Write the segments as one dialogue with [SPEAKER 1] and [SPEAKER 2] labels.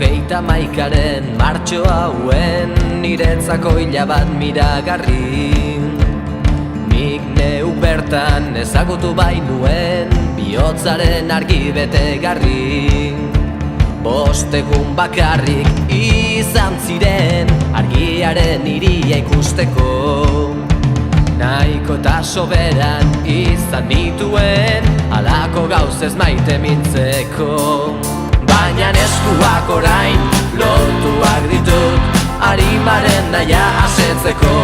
[SPEAKER 1] 21 martxo hauen niretzako hilabat miragarri. Nik neuk bertan ezagutu bainuen bihotzaren argi betegarri. 5 egun bakarrik izan ziren argiaren hiria ikusteko. Nahiko eta soberan izan nituen halako gauzez maite mintzeko. Baina eskuak orain lotuak ditut arimaren naia asetzeko.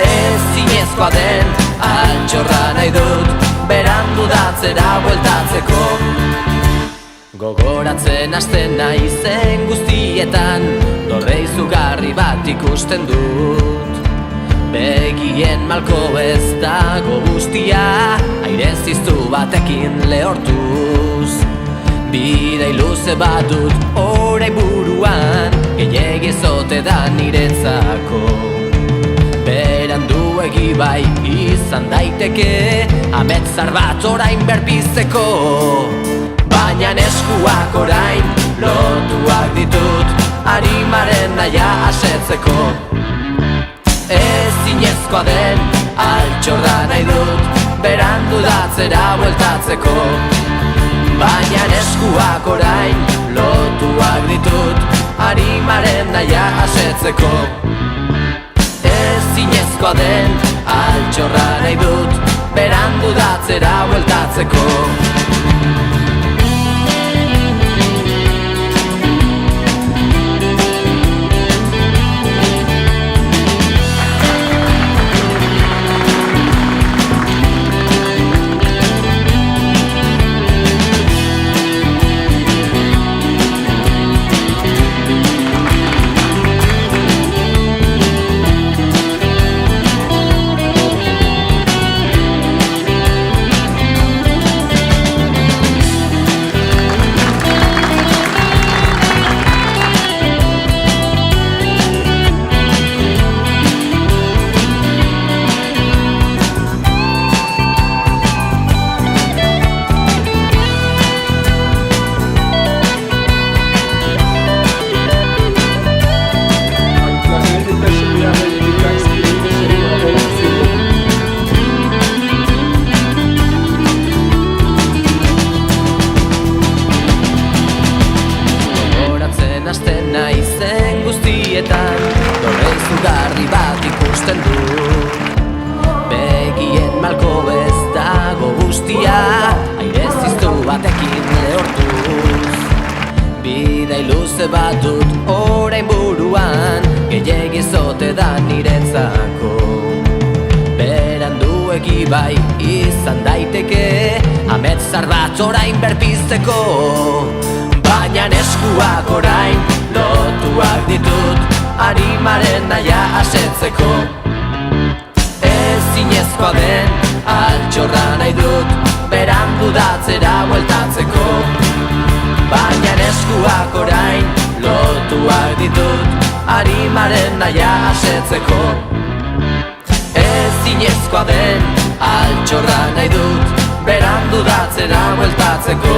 [SPEAKER 1] Ezinezkoa den altxorra nahi dut berandu datzera bueltatzeko. Gogoratzen hasten naizen guztietan dorre izugarri bat ikusten dut. Begien malko ez dago guztia aire ziztu batekin lehortuz. Bidei luze bat dut orain buruan gehiegi zote da niretzako. Beranduegi bai izan daiteke ametzar bat orain berpizteko. Baina eskuak orain lotuak ditut arimaren naia asetzeko. Ezinezkoa den altxorra nahi dut berandu datzera bueltatzeko. Baina eskuak orain lotuak ditut arimaren naia asetzeko. Ezinezkoa den altxorra nahi dut berandu datzera bueltatzeko. Naizen guztietan dorre izugarri bat ikusten dut. Begien malko ez dago guztia aire ziztu batekin lehortuz. Bidei luze bat dut orain buruan gehiegi zote da niretzako. Beranduegi bai izan daiteke ametzar bat orain berpizteko. Baina eskuak orain lotuak ditut arimaren naia asetzeko. Ezinezkoa den altxorra nahi dut berandu datzera bueltatzeko. Baina eskuak orain lotuak ditut arimaren naia asetzeko. Ezinezkoa den altxorra nahi dut berandu datzera bueltatzeko.